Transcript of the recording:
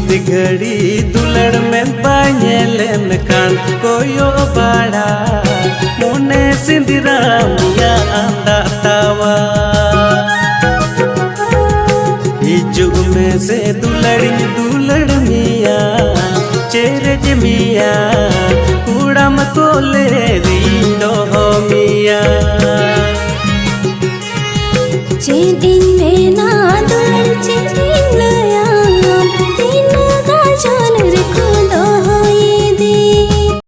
मित घड़ी दुलड़ में बाñेlen कान कोयो बाड़ा मोने सिंदिरा मिया आंदा तावा हिजुग में से दुलड़ मिया चेरज मिया कूड़ा मकोले रींदो मिया चेन